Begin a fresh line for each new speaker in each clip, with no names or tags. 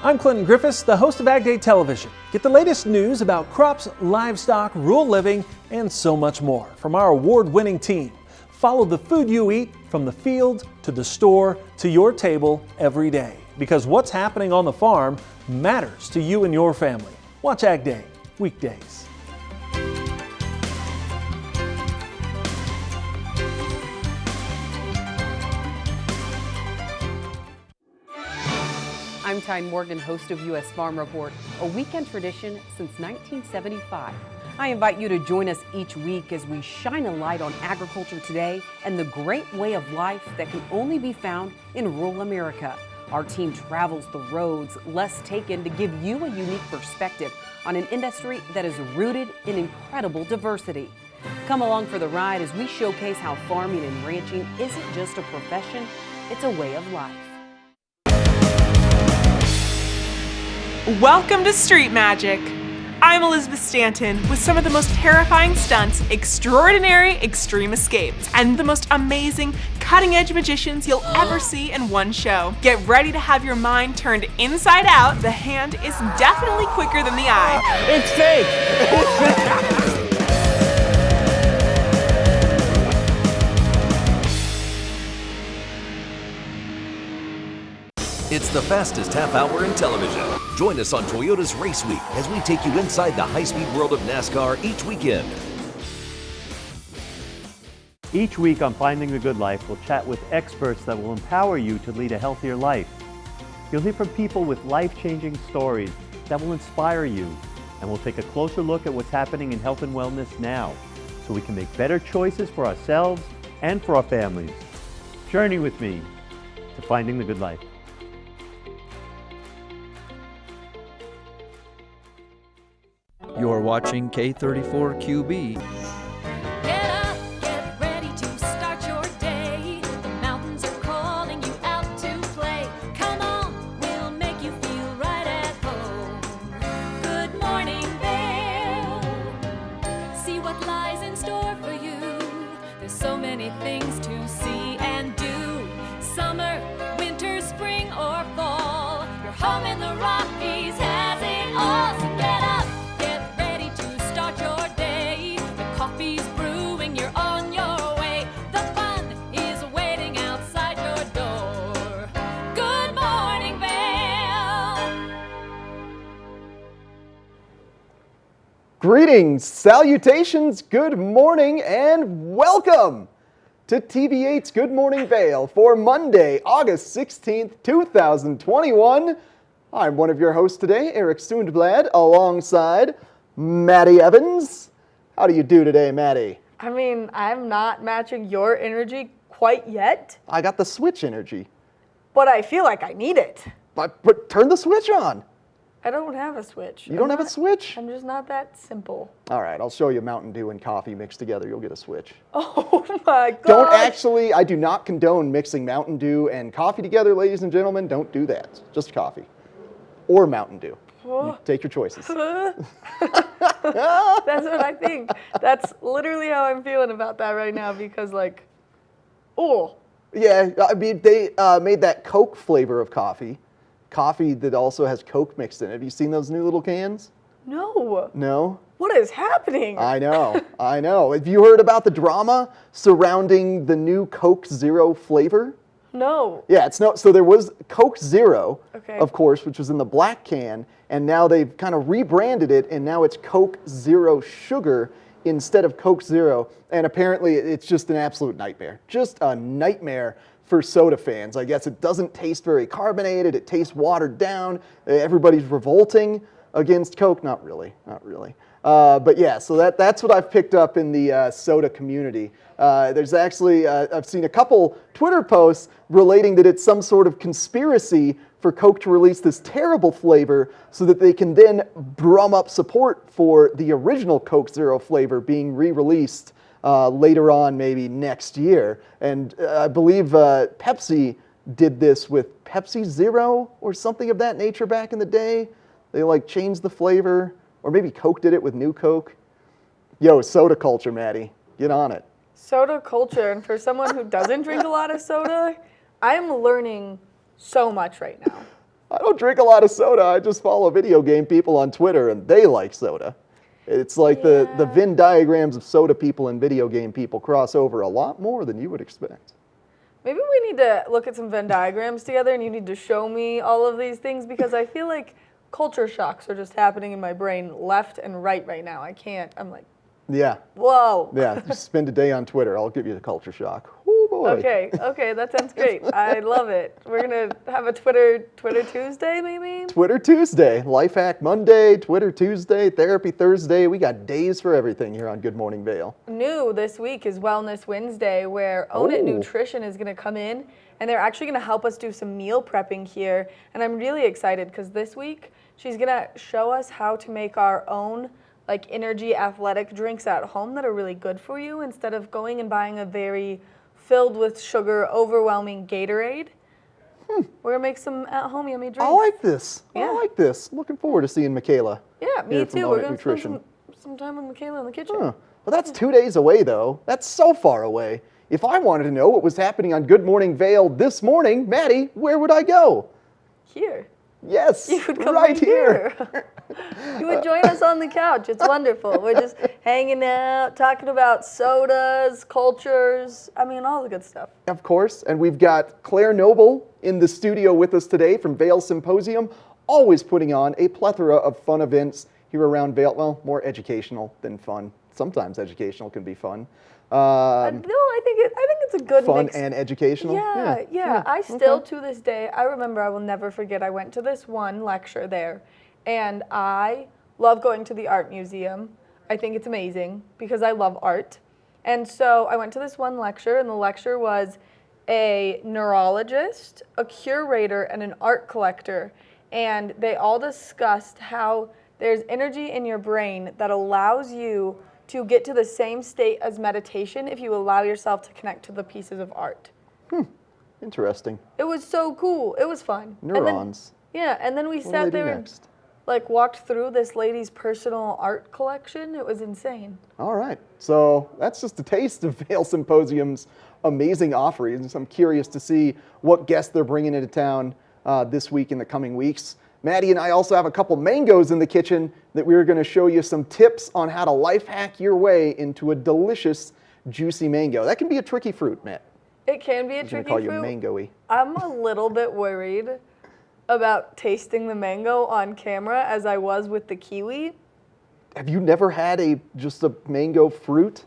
I'm Clinton Griffiths, the host of Ag Day Television. Get the latest news about crops, livestock, rural living, and so much more from our award-winning team. Follow the food you eat from the field to the store to your table every day. Because what's happening on the farm matters to you and your family. Watch Ag Day, weekdays.
I'm Tyne Morgan, host of U.S. Farm Report, a weekend tradition since 1975. I invite you to join us each week as we shine a light on agriculture today and the great way of life that can only be found in rural America. Our team travels the roads less taken to give you a unique perspective on an industry that is rooted in incredible diversity. Come along for the ride as we showcase how farming and ranching isn't just a profession, it's a way of life.
Welcome to Street Magic. I'm Elizabeth Stanton with some of the most terrifying stunts, extraordinary extreme escapes, and the most amazing cutting-edge magicians you'll ever see in one show. Get ready to have your mind turned inside out. The hand is definitely quicker than the eye.
It's fake!
It's the fastest half hour in television. Join us on Toyota's Race Week as we take you inside the high-speed world of NASCAR each weekend.
Each week on Finding the Good Life, we'll chat with experts that will empower you to lead a healthier life. You'll hear from people with life-changing stories that will inspire you, and we'll take a closer look at what's happening in health and wellness now, so we can make better choices for ourselves and for our families. Journey with me to Finding the Good Life.
You're watching K34QB.
Get up, get ready to start your day. The mountains are calling you out to play. Come on, we'll make you feel right at home. Good morning, Vail. See what lies in store for you. There's so many things to see and do. Summer, winter, spring, or fall. Your home in the Rockies has it all. So get up.
Greetings, salutations, good morning, and welcome to TV8's Good Morning Vail for Monday, August 16th, 2021. I'm one of your hosts today, Eric Sundblad, alongside Maddie Evans. How do you do today, Maddie?
I mean, I'm not matching your energy quite yet.
I got the switch energy.
But I feel like I need it.
But turn the switch on.
I don't have a switch.
You don't have a switch?
I'm just not that simple.
All right, I'll show you Mountain Dew and coffee mixed together. You'll get a switch.
Oh my God.
I do not condone mixing Mountain Dew and coffee together, ladies and gentlemen. Don't do that. Just coffee. Or Mountain Dew. You take your choices.
That's what I think. That's literally how I'm feeling about that right now because
Yeah, I mean, they made that Coke flavor of coffee. Coffee that also has Coke mixed in it. Have you seen those new little cans?
No.
No?
What is happening?
I know. Have you heard about the drama surrounding the new Coke Zero flavor?
No.
Yeah, so there was Coke Zero,
okay,
of course, which was in the black can, and now they've kind of rebranded it, and now it's Coke Zero Sugar instead of Coke Zero, and apparently it's just an absolute nightmare. Just a nightmare for soda fans. I guess it doesn't taste very carbonated, it tastes watered down, everybody's revolting against Coke. Not really. But yeah, so that's what I've picked up in the soda community. There's actually, I've seen a couple Twitter posts relating that it's some sort of conspiracy for Coke to release this terrible flavor so that they can then drum up support for the original Coke Zero flavor being re-released later on, maybe next year. And I believe Pepsi did this with Pepsi Zero or something of that nature back in the day. They changed the flavor, or maybe Coke did it with New Coke. Yo, soda culture, Maddie, get on it.
Soda culture, and for someone who doesn't drink a lot of soda, I'm learning so much right now.
I don't drink a lot of soda. I just follow video game people on Twitter, and they like soda. It's like the Venn diagrams of soda people and video game people cross over a lot more than you would expect.
Maybe we need to look at some Venn diagrams together, and you need to show me all of these things, because I feel like culture shocks are just happening in my brain left and right now. I can't. I'm like,
Yeah.
whoa.
Yeah, just spend a day on Twitter. I'll give you the culture shock. Oh boy.
Okay, that sounds great. I love it. We're gonna have a Twitter Tuesday, maybe?
Twitter Tuesday, Lifehack Monday, Twitter Tuesday, Therapy Thursday. We got days for everything here on Good Morning Vail.
New this week is Wellness Wednesday, where Own It
Oh.
Nutrition is gonna come in, and they're actually gonna help us do some meal prepping here. And I'm really excited because this week she's gonna show us how to make our own like energy athletic drinks at home that are really good for you, instead of going and buying a very filled with sugar, overwhelming Gatorade. We're gonna make some at-home yummy drinks.
I like this.
Yeah.
I like this. Looking forward to seeing Michaela.
Yeah, me
here from
too.
Own
We're
It
gonna
Nutrition.
spend some time with Michaela in the kitchen.
Huh. Well, that's 2 days away, though. That's so far away. If I wanted to know what was happening on Good Morning Vail this morning, Maddie, where would I go?
Here.
Yes,
You would come
right here.
You would join us on the couch. It's wonderful. We're just hanging out, talking about sodas, cultures, I mean, all the good stuff.
Of course, and we've got Claire Noble in the studio with us today from Vail Symposium, always putting on a plethora of fun events here around Vail. Well, more educational than fun. Sometimes educational can be fun.
No, I think it's a good
Fun
mix.
and educational?
Yeah. I still, to this day, I remember, I will never forget, I went to this one lecture there, and I love going to the art museum. I think it's amazing because I love art. And so I went to this one lecture, and the lecture was a neurologist, a curator, and an art collector. And they all discussed how there's energy in your brain that allows you to get to the same state as meditation if you allow yourself to connect to the pieces of art.
Interesting.
It was so cool. It was fun.
Neurons.
And then we
What do
sat
they do
there and
next?
like walked through this lady's personal art collection. It was insane.
All right, so that's just a taste of Vail Symposium's amazing offerings. I'm curious to see what guests they're bringing into town this week in the coming weeks. Maddie and I also have a couple mangoes in the kitchen that we're going to show you some tips on how to life hack your way into a delicious, juicy mango. That can be a tricky fruit, Matt.
It can be a
I'm going
tricky
to call you
fruit.
mango-y.
I'm a little bit worried about tasting the mango on camera as I was with the kiwi.
Have you never had just a mango fruit?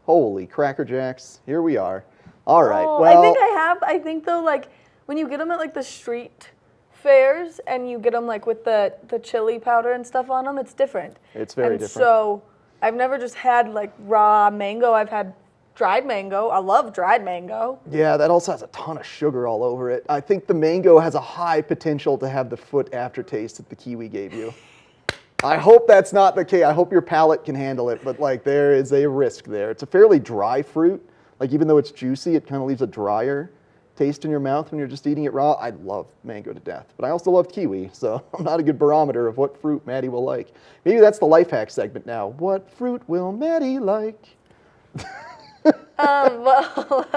Holy Cracker Jacks, here we are. All right,
Oh,
well.
I think I have. I think though, like when you get them at like the street fairs and you get them like with the chili powder and stuff on them, it's different.
It's very different.
So I've never just had like raw mango. I've had dried mango. I love dried mango.
Yeah, that also has a ton of sugar all over it. I think the mango has a high potential to have the foot aftertaste that the kiwi gave you. I hope that's not the case. I hope your palate can handle it, but like there is a risk there. It's a fairly dry fruit. Like even though it's juicy, it kind of leaves a drier taste in your mouth when you're just eating it raw. I love mango to death, but I also love kiwi, so I'm not a good barometer of what fruit Maddie will like. Maybe that's the life hack segment now. What fruit will Maddie like?
Well,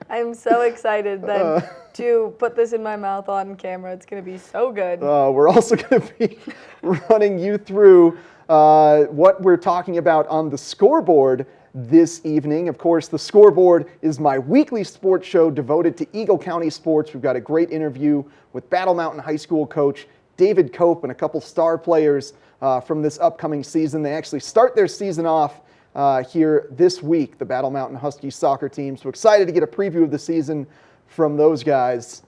I'm so excited then to put this in my mouth on camera. It's going to be so good.
We're also going to be running you through what we're talking about on the Scoreboard this evening. Of course, the Scoreboard is my weekly sports show devoted to Eagle County sports. We've got a great interview with Battle Mountain High School coach David Cope and a couple star players from this upcoming season. They actually start their season off here this week, the Battle Mountain Huskies soccer team. So excited to get a preview of the season from those guys.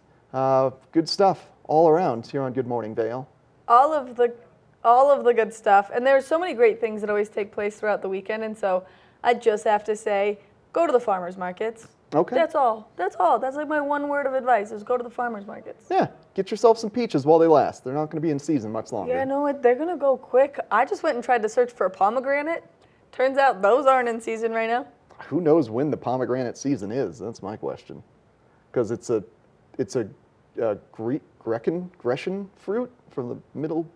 Good stuff all around here on Good Morning Vail.
All of the good stuff. And there's so many great things that always take place throughout the weekend. And so I just have to say, go to the farmers markets.
Okay.
That's all. That's like my one word of advice is go to the farmers markets.
Yeah, get yourself some peaches while they last. They're not going to be in season much longer.
Yeah, no, they're going to go quick. I just went and tried to search for a pomegranate. Turns out those aren't in season right now.
Who knows when the pomegranate season is? That's my question. Because it's a Grecian fruit from the middle,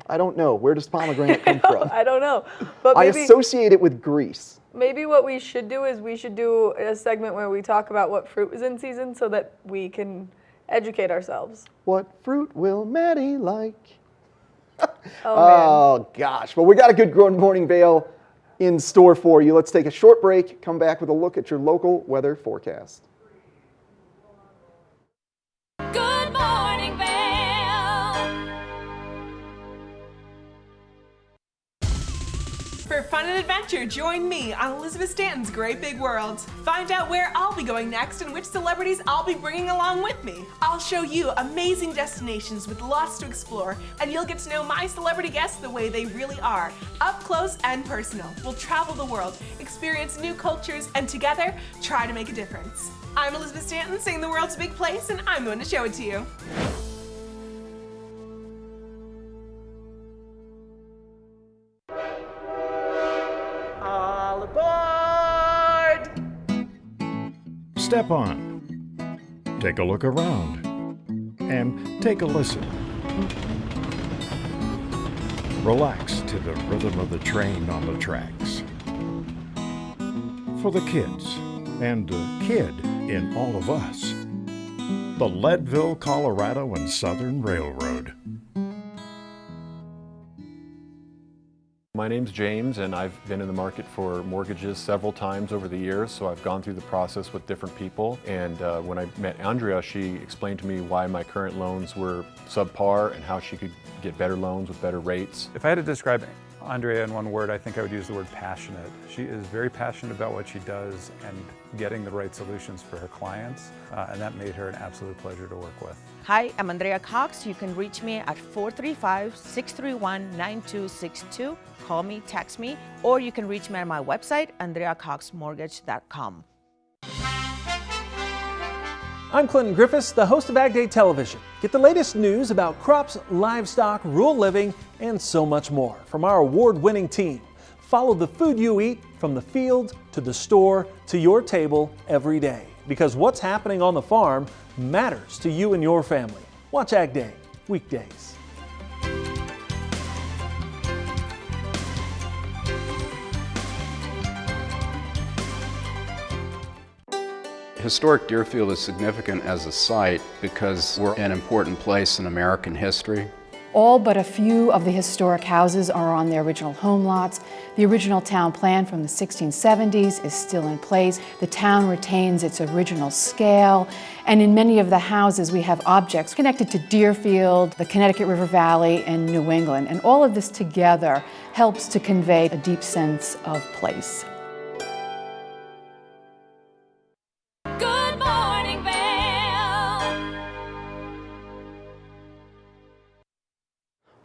I don't know. Where does pomegranate come from?
I don't know. But
I
maybe,
associate it with Greece.
maybe what we should do is we should do a segment where we talk about what fruit is in season so that we can educate ourselves.
What fruit will Maddie like?
Oh,
Gosh. Well, we got a good Good Morning Vail in store for you. Let's take a short break, come back with a look at your local weather forecast.
Good morning, Vail.
For fun and adventure, join me on Elizabeth Stanton's Great Big World. Find out where I'll be going next and which celebrities I'll be bringing along with me. I'll show you amazing destinations with lots to explore, and you'll get to know my celebrity guests the way they really are, up close and personal. We'll travel the world, experience new cultures, and together, try to make a difference. I'm Elizabeth Stanton, saying the world's a big place, and I'm going to show it to you. All aboard!
Step on. Take a look around. And take a listen. Relax to the rhythm of the train on the tracks. For the kids, and the kid in all of us. The Leadville, Colorado and Southern Railroad.
My name's James, and I've been in the market for mortgages several times over the years, so I've gone through the process with different people. And when I met Andrea, she explained to me why my current loans were subpar and how she could get better loans with better rates.
If I had to describe Andrea in one word, I think I would use the word passionate. She is very passionate about what she does and getting the right solutions for her clients, and that made her an absolute pleasure to work with.
Hi, I'm Andrea Cox. You can reach me at 435-631-9262. Call me, text me, or you can reach me on my website, andreacoxmortgage.com.
I'm Clinton Griffiths, the host of Ag Day Television. Get the latest news about crops, livestock, rural living, and so much more from our award-winning team. Follow the food you eat from the field to the store to your table every day, because what's happening on the farm matters to you and your family. Watch Ag Day weekdays.
Historic Deerfield is significant as a site because we're an important place in American history.
All but a few of the historic houses are on their original home lots. The original town plan from the 1670s is still in place. The town retains its original scale, and in many of the houses we have objects connected to Deerfield, the Connecticut River Valley, and New England. And all of this together helps to convey a deep sense of place.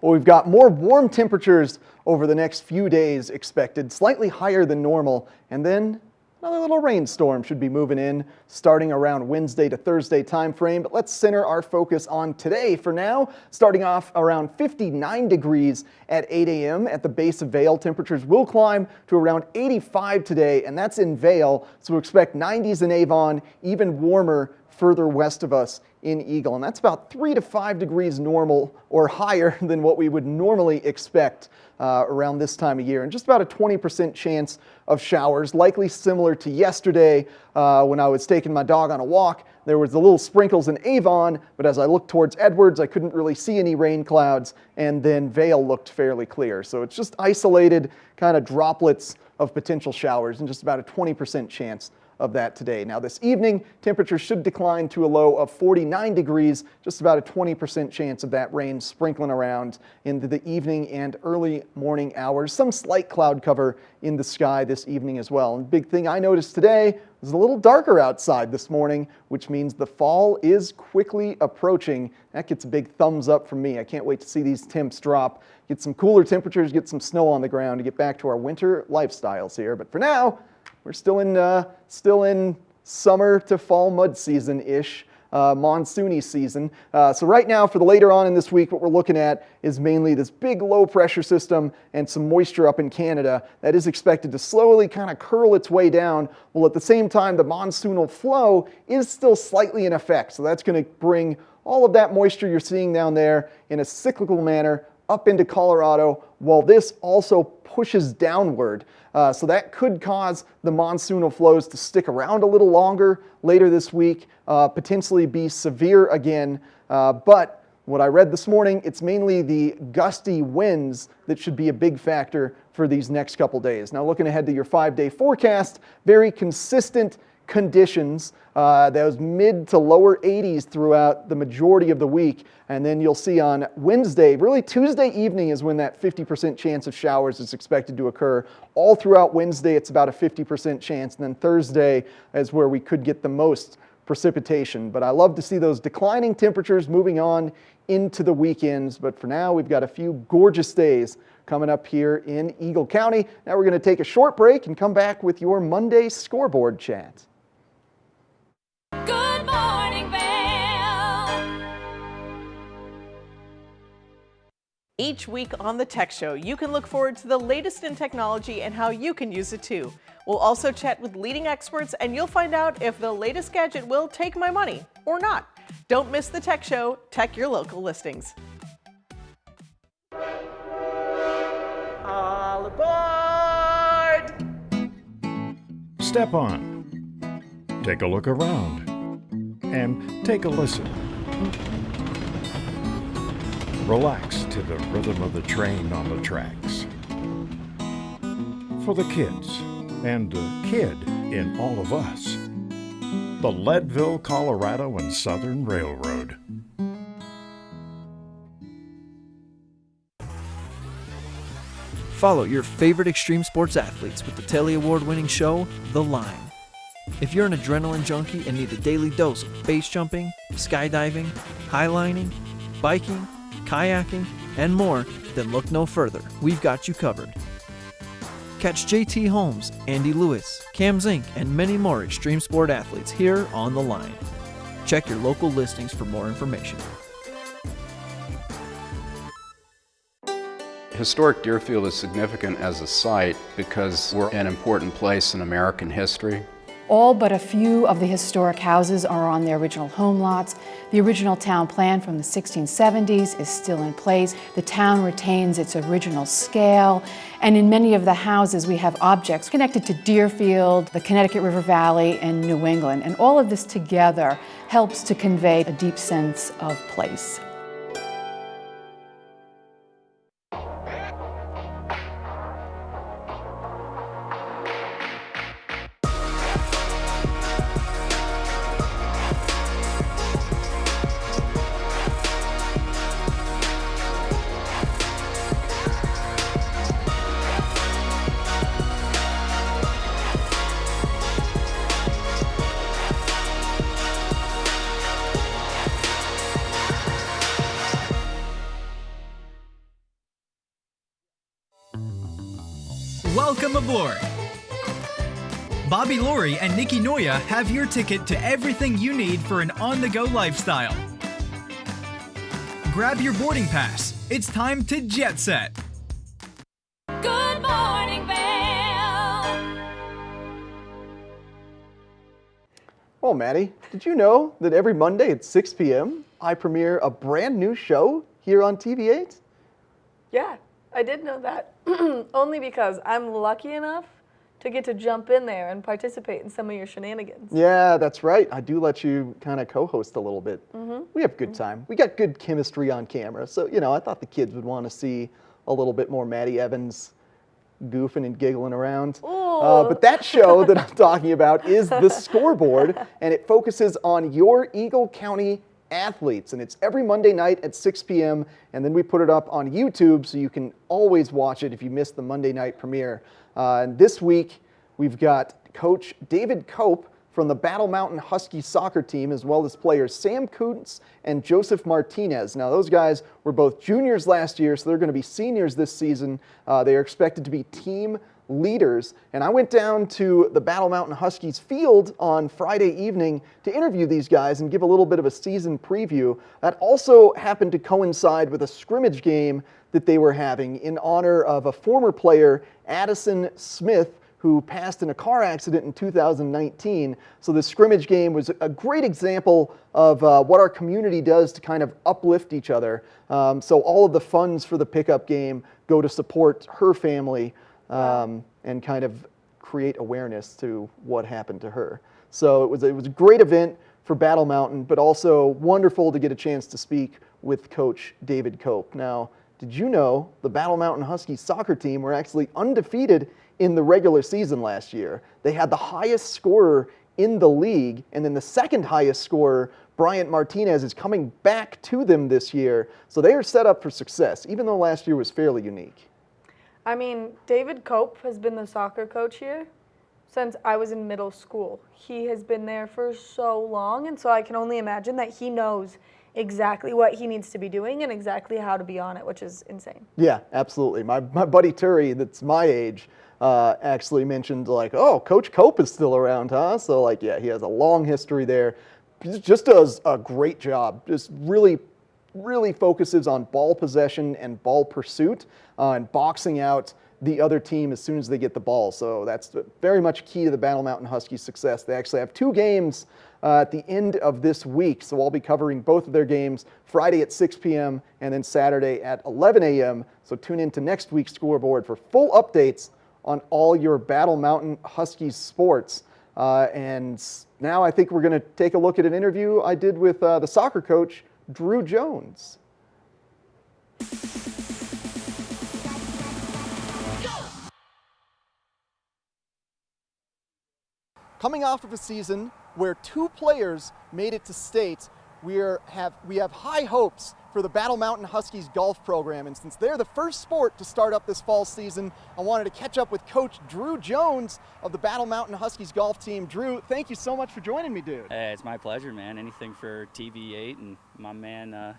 Well, we've got more warm temperatures over the next few days expected, slightly higher than normal, and then another little rainstorm should be moving in starting around Wednesday to Thursday time frame. But let's center our focus on today for now, starting off around 59 degrees at 8 a.m. at the base of Vail. Temperatures will climb to around 85 today, and that's in Vail, so we expect 90s in Avon, even warmer further west of us in Eagle, and that's about 3 to 5 degrees normal or higher than what we would normally expect around this time of year, and just about a 20% chance of showers, likely similar to yesterday when I was taking my dog on a walk. There was the little sprinkles in Avon, but as I looked towards Edwards, I couldn't really see any rain clouds, and then Vail looked fairly clear. So it's just isolated kind of droplets of potential showers and just about a 20% chance of that today. Now this evening, temperatures should decline to a low of 49 degrees, just about a 20% chance of that rain sprinkling around into the evening and early morning hours. Some slight cloud cover in the sky this evening as well. And the big thing I noticed today was a little darker outside this morning, which means the fall is quickly approaching. That gets a big thumbs up from me. I can't wait to see these temps drop, get some cooler temperatures, get some snow on the ground to get back to our winter lifestyles here. But for now, we're still in summer to fall mud season-ish, monsoony season. So right now, for the later on in this week, what we're looking at is mainly this big low pressure system and some moisture up in Canada that is expected to slowly kind of curl its way down. Well, at the same time, the monsoonal flow is still slightly in effect. So that's going to bring all of that moisture you're seeing down there in a cyclical manner up into Colorado, while this also pushes downward. So that could cause the monsoonal flows to stick around a little longer later this week, potentially be severe again. But what I read this morning, it's mainly the gusty winds that should be a big factor for these next couple days. Now looking ahead to your 5-day forecast, very consistent conditions, those mid to lower 80s throughout the majority of the week. And then you'll see on Wednesday, really Tuesday evening is when that 50% chance of showers is expected to occur. All throughout Wednesday, it's about a 50% chance. And then Thursday is where we could get the most precipitation. But I love to see those declining temperatures moving on into the weekends. But for now, we've got a few gorgeous days coming up here in Eagle County. Now we're going to take a short break and come back with your Monday scoreboard chat.
Good morning, Vail.
Each week on the Tech Show, you can look forward to the latest in technology and how you can use it too. We'll also chat with leading experts and you'll find out if the latest gadget will take my money or not. Don't miss the Tech Show. Tech your local listings. All aboard!
Step on. Take a look around. And take a listen. Relax to the rhythm of the train on the tracks. For the kids, and the kid in all of us, the Leadville, Colorado and Southern Railroad.
Follow your favorite extreme sports athletes with the Telly Award-winning show, The Line. If you're an adrenaline junkie and need a daily dose of base jumping, skydiving, highlining, biking, kayaking, and more, then look no further. We've got you covered. Catch JT Holmes, Andy Lewis, Cam Zink, and many more extreme sport athletes here on The Line. Check your local listings for more information.
Historic Deerfield is significant as a site because we're an important place in American history.
All but a few of the historic houses are on their original home lots. The original town plan from the 1670s is still in place. The town retains its original scale, and in many of the houses we have objects connected to Deerfield, the Connecticut River Valley, and New England. And all of this together helps to convey a deep sense of place.
Welcome aboard! Bobby Laurie and Nikki Noya have your ticket to everything you need for an on-the-go lifestyle. Grab your boarding pass. It's time to jet set.
Good morning, Vail.
Well, Maddie, did you know that every Monday at 6 p.m. I premiere a brand new show here on TV8?
Yeah, I did know that. Only because I'm lucky enough to get to jump in there and participate in some of your shenanigans.
Yeah, that's right. I do let you kind of co-host a little bit.
Mm-hmm.
We have a good time. We got good chemistry on camera. So, I thought the kids would want to see a little bit more Maddie Evans goofing and giggling around. But that show that I'm talking about is The Scoreboard, and it focuses on your Eagle County athletes, and it's every Monday night at 6 p.m. and then we put it up on YouTube so you can always watch it if you missed the Monday night premiere. And this week we've got Coach David Cope from the Battle Mountain Husky soccer team, as well as players Sam Kuntz and Joseph Martinez. Now those guys were both juniors last year, so they're going to be seniors this season. They are expected to be team leaders, and I went down to the Battle Mountain Huskies field on Friday evening to interview these guys and give a little bit of a season preview. That also happened to coincide with a scrimmage game that they were having in honor of a former player, Addison Smith, who passed in a car accident in 2019. So the scrimmage game was a great example of what our community does to kind of uplift each other. So all of the funds for the pickup game go to support her family. and kind of create awareness to what happened to her. So it was a great event for Battle Mountain, but also wonderful to get a chance to speak with Coach David Cope. Now, did you know the Battle Mountain Huskies soccer team were actually undefeated in the regular season last year? They had the highest scorer in the league, and then the second highest scorer, Bryant Martinez, is coming back to them this year. So they are set up for success, even though last year was fairly unique.
I mean, David Cope has been the soccer coach here since I was in middle school. He has been there for so long, and so I can only imagine that he knows exactly what he needs to be doing and exactly how to be on it, which is insane.
Yeah, absolutely. My buddy Turi, that's my age, actually mentioned like, oh, Coach Cope is still around, huh? So like, yeah, he has a long history there. Just does a great job. Just really focuses on ball possession and ball pursuit and boxing out the other team as soon as they get the ball. So that's very much key to the Battle Mountain Huskies' success. They actually have 2 games at the end of this week, so I'll be covering both of their games Friday at 6 p.m. and then Saturday at 11 a.m. So tune in to next week's Scoreboard for full updates on all your Battle Mountain Huskies sports. And now I think we're going to take a look at an interview I did with the soccer coach, Drew Jones. Coming off of a season where 2 players made it to state, we have high hopes for the Battle Mountain Huskies golf program. And since they're the first sport to start up this fall season, I wanted to catch up with Coach Drew Jones of the Battle Mountain Huskies golf team. Drew, thank you so much for joining me, dude.
Hey, it's my pleasure, man. Anything for TV8 and my man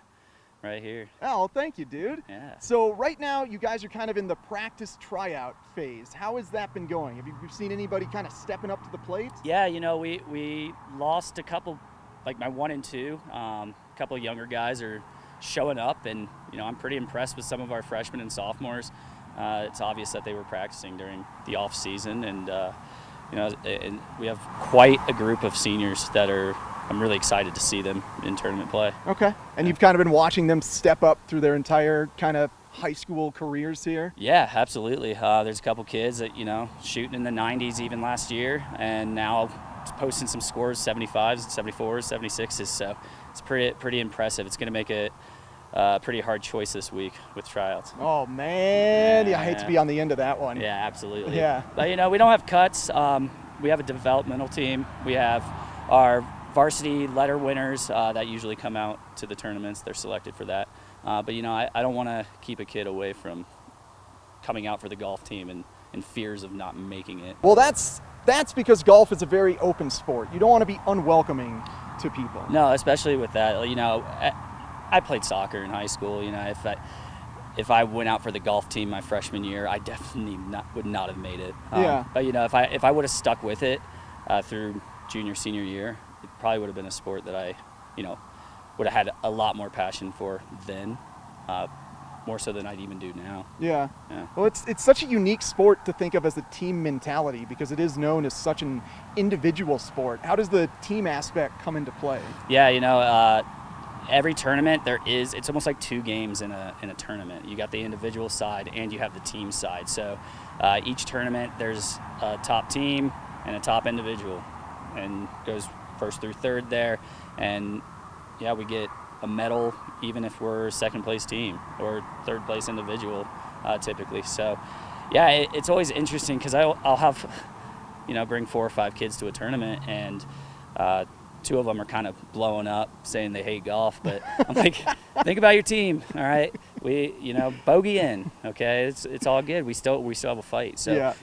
right here.
Oh, thank you, dude.
Yeah.
So right now, you guys are kind of in the practice tryout phase. How has that been going? Have you seen anybody kind of stepping up to the plate?
Yeah, you know, we lost a couple, like my 1 and 2. A couple of younger guys are showing up, and you know, I'm pretty impressed with some of our freshmen and sophomores. It's obvious that they were practicing during the off season, and you know, and we have quite a group of seniors that I'm really excited to see them in tournament play.
Okay. And you've kind of been watching them step up through their entire kind of high school careers here?
Yeah, absolutely. There's a couple kids that, you know, shooting in the 90s even last year, and now posting some scores, 75s, 74s, 76s. So it's pretty impressive. It's going to make it a pretty hard choice this week with tryouts.
Oh, man. Yeah, I hate to be on the end of that one.
Yeah, absolutely.
Yeah.
But, you know, we don't have cuts. We have a developmental team. We have our varsity letter winners that usually come out to the tournaments. They're selected for that. But, you know, I don't want to keep a kid away from coming out for the golf team and fears of not making it.
Well, that's because golf is a very open sport. You don't want to be unwelcoming to people.
No, especially with that. You know, I played soccer in high school. You know, if I went out for the golf team my freshman year, I definitely would not have made it.
Yeah.
But, you know, if I would have stuck with it through junior, senior year, it probably would have been a sport that I, you know, would have had a lot more passion for then, more so than I'd even do now.
Yeah. Well, it's such a unique sport to think of as a team mentality because it is known as such an individual sport. How does the team aspect come into play?
Yeah, you know, every tournament it's almost like 2 games in a tournament. You got the individual side and you have the team side. So each tournament there's a top team and a top individual, and goes first through third there, and yeah, we get a medal even if we're second place team or third place individual typically. So yeah, it's always interesting because I'll have, you know, bring 4 or 5 kids to a tournament, and 2 of them are kind of blowing up saying they hate golf, but I'm like, think about your team. All right, we, you know, bogey in, okay, it's all good. We still have a fight. So
yeah.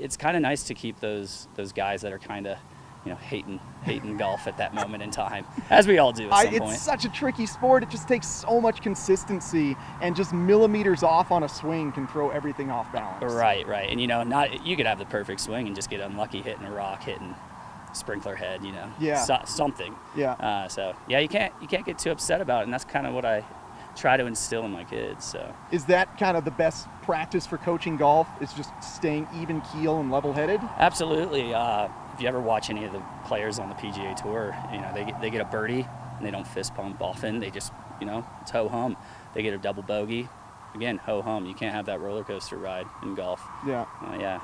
It's kind of nice to keep those guys that are kind of, you know, hating golf at that moment in time, as we all do at some point.
It's such a tricky sport. It just takes so much consistency, and just millimeters off on a swing can throw everything off balance.
Right. And you know, you could have the perfect swing and just get unlucky hitting a rock, hitting sprinkler head, you know,
yeah,
something.
Yeah.
So yeah, you can't get too upset about it, and that's kind of what I try to instill in my kids. So
is that kind of the best practice for coaching golf? Is just staying even keel and level-headed?
Absolutely. If you ever watch any of the players on the PGA Tour, you know, they get a birdie and they don't fist pump often. They just, you know, it's ho-hum. They get a double bogey, again, ho-hum. You can't have that roller coaster ride in golf.
Yeah.
Yeah.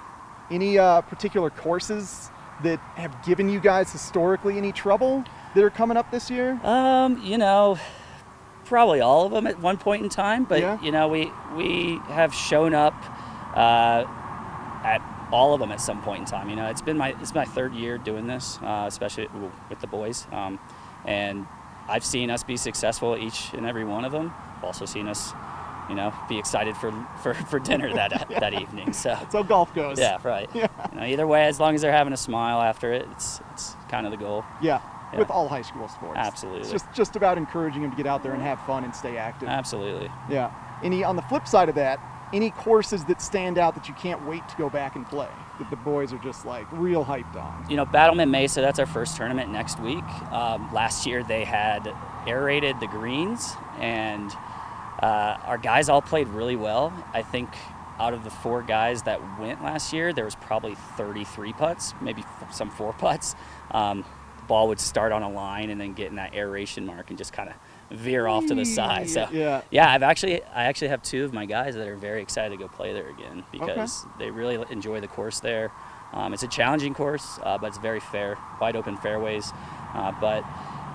Any particular courses that have given you guys historically any trouble that are coming up this year?
You know, probably all of them at one point in time, but
Yeah.
you know, we have shown up at all of them at some point in time. You know, it's my third year doing this, especially with the boys, and I've seen us be successful each and every one of them. I've also seen us, you know, be excited for dinner that evening. So
that's how golf goes.
Yeah, right.
Yeah.
You know, either way, as long as they're having a smile after it, it's kind of the goal.
Yeah.
Yeah.
With all high school sports.
Absolutely.
It's just about encouraging them to get out there and have fun and stay active.
Absolutely.
Yeah. On the flip side of that, any courses that stand out that you can't wait to go back and play, that the boys are just like real hyped on?
You know, Battlement Mesa, that's our first tournament next week. Last year they had aerated the greens, and our guys all played really well. I think out of the 4 guys that went last year, there was probably 33 putts, maybe some 4 putts. The ball would start on a line and then get in that aeration mark and just kind of veer off to the side. So yeah, I actually have 2 of my guys that are very excited to go play there again because they really enjoy the course there. It's a challenging course, but it's very fair, wide open fairways. But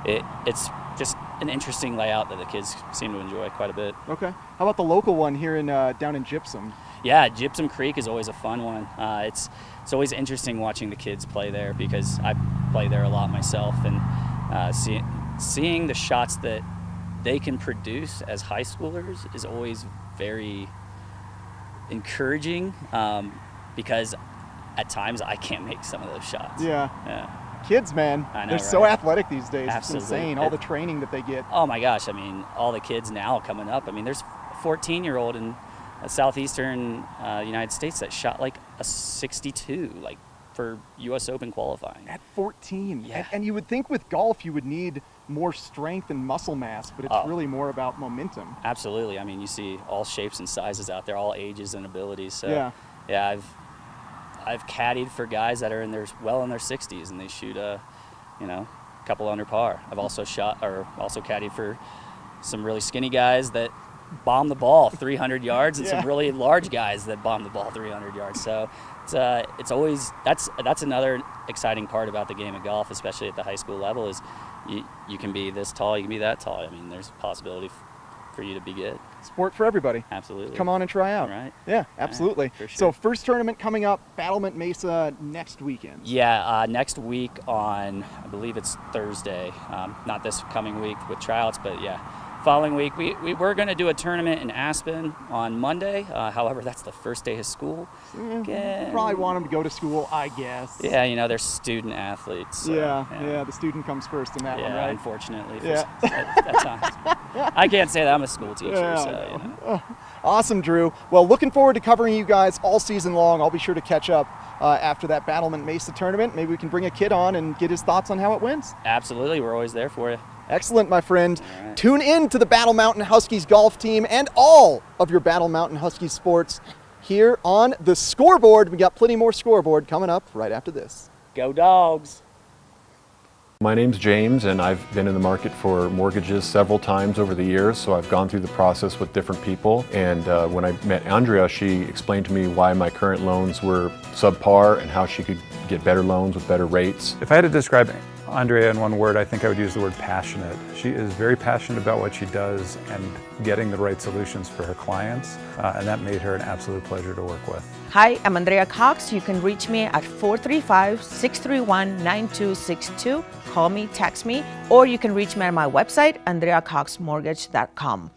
it's just an interesting layout that the kids seem to enjoy quite a bit.
Okay. How about the local one here in down in Gypsum?
Yeah, Gypsum Creek is always a fun one. It's always interesting watching the kids play there because I play there a lot myself, and seeing the shots that they can produce as high schoolers is always very encouraging because at times I can't make some of those shots.
Yeah.
Yeah.
Kids, man,
I know,
they're so
right?
athletic these days.
Absolutely.
It's insane, all the training that they get.
Oh my gosh, I mean, all the kids now coming up. I mean, there's a 14-year-old in southeastern United States that shot like a 62, like for U.S. Open qualifying.
At 14.
Yeah.
And you would think with golf you would need more strength and muscle mass, but it's really more about momentum.
Absolutely. I mean, you see all shapes and sizes out there, all ages and abilities. So
yeah,
I've caddied for guys that are in their 60s and they shoot a couple under par. I've also also caddied for some really skinny guys that bomb the ball 300 yards and some really large guys that bomb the ball 300 yards. So it's always that's another exciting part about the game of golf, especially at the high school level, is you can be this tall, you can be that tall. I mean, there's a possibility for you to be good.
Sport for everybody.
Absolutely.
Come on and try out.
Right.
Yeah, absolutely.
Right, for sure.
So first tournament coming up, Battlement Mesa next weekend.
Yeah, next week on, I believe it's Thursday. Not this coming week with tryouts, but yeah, following week. We were going to do a tournament in Aspen on Monday. However, that's the first day of school.
Probably want them to go to school, I guess.
Yeah, you know, they're student athletes. So,
yeah, the student comes first in that one, right?
Unfortunately,
at
times. I can't say that, I'm a school teacher.
Awesome, Drew. Well, looking forward to covering you guys all season long. I'll be sure to catch up after that Battlement Mesa tournament. Maybe we can bring a kid on and get his thoughts on how it went.
Absolutely, we're always there for you.
Excellent, my friend. Right. Tune in to the Battle Mountain Huskies golf team and all of your Battle Mountain Huskies sports here on the Scoreboard. We got plenty more Scoreboard coming up right after this.
Go Dogs!
My name's James, and I've been in the market for mortgages several times over the years, so I've gone through the process with different people. And when I met Andrea, she explained to me why my current loans were subpar and how she could get better loans with better rates.
If I had to describe Andrea in one word, I think I would use the word passionate. She is very passionate about what she does and getting the right solutions for her clients, and that made her an absolute pleasure to work with.
Hi, I'm Andrea Cox. You can reach me at 435-631-9262. Call me, text me, or you can reach me at my website, andreacoxmortgage.com.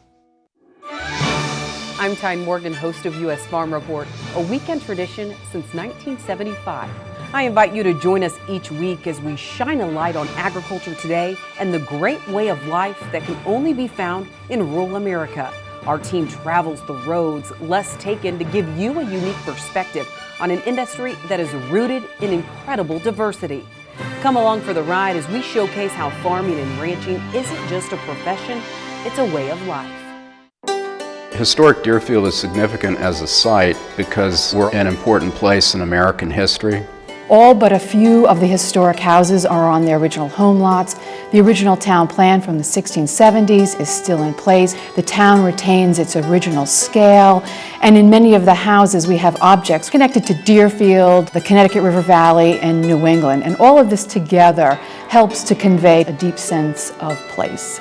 I'm Tyne Morgan, host of U.S. Farm Report, a weekend tradition since 1975. I invite you to join us each week as we shine a light on agriculture today and the great way of life that can only be found in rural America. Our team travels the roads less taken to give you a unique perspective on an industry that is rooted in incredible diversity. Come along for the ride as we showcase how farming and ranching isn't just a profession, it's a way of life.
Historic Deerfield is significant as a site because we're an important place in American history.
All but a few of the historic houses are on their original home lots. The original town plan from the 1670s is still in place. The town retains its original scale, and in many of the houses we have objects connected to Deerfield, the Connecticut River Valley, and New England. And all of this together helps to convey a deep sense of place.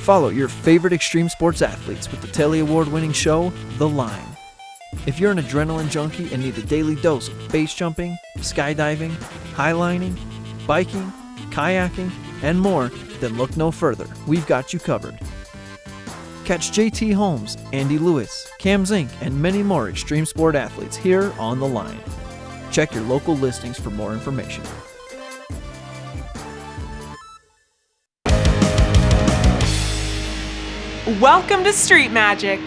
Follow your favorite extreme sports athletes with the Telly Award-winning show, The Line. If you're an adrenaline junkie and need a daily dose of base jumping, skydiving, highlining, biking, kayaking, and more, then look no further. We've got you covered. Catch JT Holmes, Andy Lewis, Cam Zink, and many more extreme sport athletes here on The Line. Check your local listings for more information.
Welcome to Street Magic.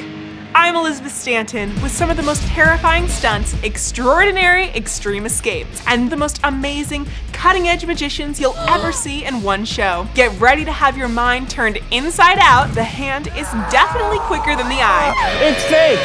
I'm Elizabeth Stanton with some of the most terrifying stunts, extraordinary extreme escapes, and the most amazing cutting-edge magicians you'll ever see in one show. Get ready to have your mind turned inside out. The hand is definitely quicker than the eye.
It's fake!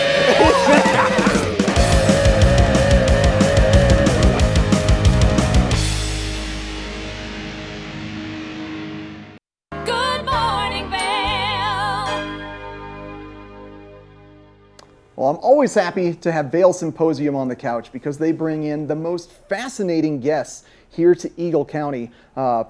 Well, I'm always happy to have Vail Symposium on the couch because they bring in the most fascinating guests here to Eagle County.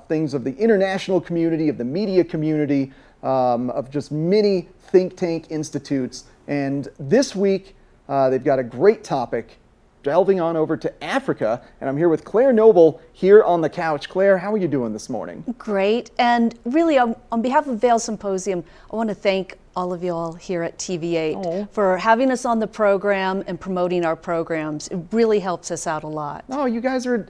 Things of the international community, of the media community, of just many think tank institutes. And this week, they've got a great topic, delving on over to Africa. And I'm here with Claire Noble here on the couch. Claire, how are you doing this morning?
Great. And really, on behalf of Vail Symposium, I want to thank all of y'all here at TV8 for having us on the program and promoting our programs. It really helps us out a lot.
Oh, you guys are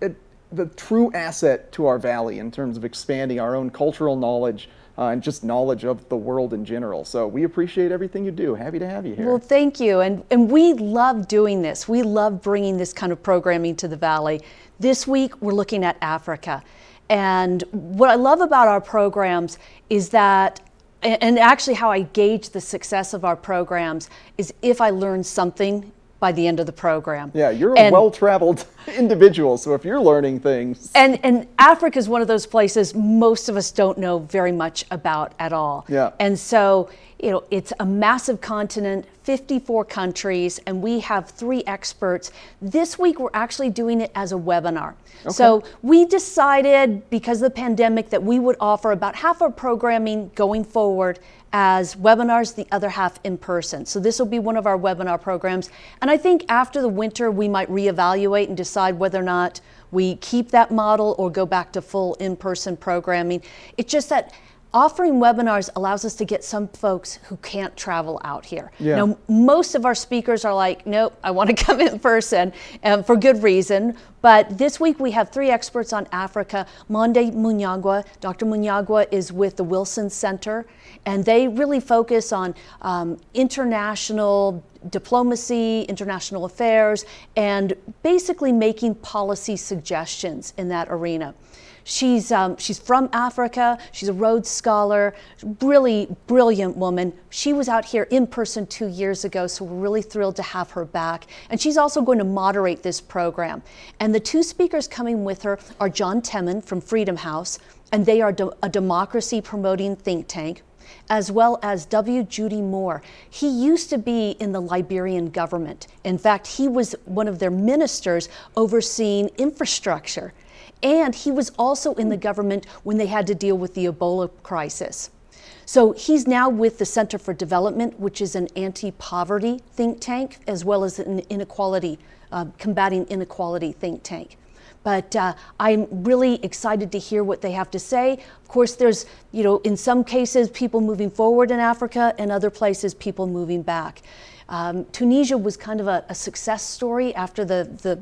the true asset to our valley in terms of expanding our own cultural knowledge and just knowledge of the world in general. So we appreciate everything you do. Happy to have you here.
Well, thank you. And we love doing this. We love bringing this kind of programming to the valley. This week, we're looking at Africa. And what I love about our programs is that and actually how I gauge the success of our programs is if I learn something by the end of the program.
Yeah, you're a well-traveled individual, so if you're learning things.
And Africa is one of those places most of us don't know very much about at all.
Yeah.
And so, you know, it's a massive continent, 54 countries, and we have 3 experts. This week, we're actually doing it as a webinar.
Okay.
So we decided, because of the pandemic, that we would offer about half our programming going forward as webinars, the other half in person. So this will be one of our webinar programs. And I think after the winter, we might reevaluate and decide whether or not we keep that model or go back to full in-person programming. It's just that offering webinars allows us to get some folks who can't travel out here.
Yeah.
Now, most of our speakers are like, nope, I want to come in person, for good reason. But this week we have 3 experts on Africa. Monde Munyagwa. Dr. Munyagwa is with the Wilson Center, and they really focus on international diplomacy, international affairs, and basically making policy suggestions in that arena. She's from Africa. She's a Rhodes Scholar, really brilliant woman. She was out here in person 2 years ago, so we're really thrilled to have her back. And she's also going to moderate this program. And the 2 speakers coming with her are John Temin from Freedom House, and they are a democracy-promoting think tank, as well as W. Judy Moore. He used to be in the Liberian government. In fact, he was one of their ministers overseeing infrastructure. And he was also in the government when they had to deal with the Ebola crisis. So he's now with the Center for Development, which is an anti-poverty think tank, as well as an inequality, combating inequality think tank. But I'm really excited to hear what they have to say. Of course, there's, you know, in some cases, people moving forward in Africa, and other places, people moving back. Tunisia was kind of a success story after the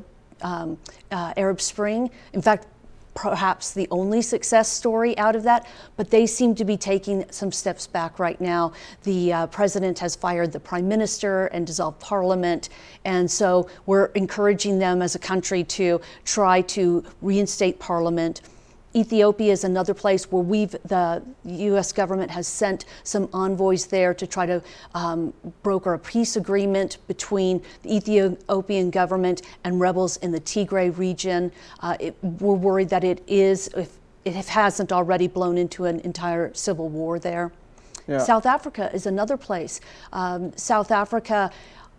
Arab Spring. In fact, perhaps the only success story out of that, but they seem to be taking some steps back right now. The president has fired the prime minister and dissolved parliament, and so we're encouraging them as a country to try to reinstate parliament. Ethiopia is another place where the U.S. government has sent some envoys there to try to broker a peace agreement between the Ethiopian government and rebels in the Tigray region. We're worried that if it hasn't already blown into an entire civil war there. Yeah. South Africa is another place. South Africa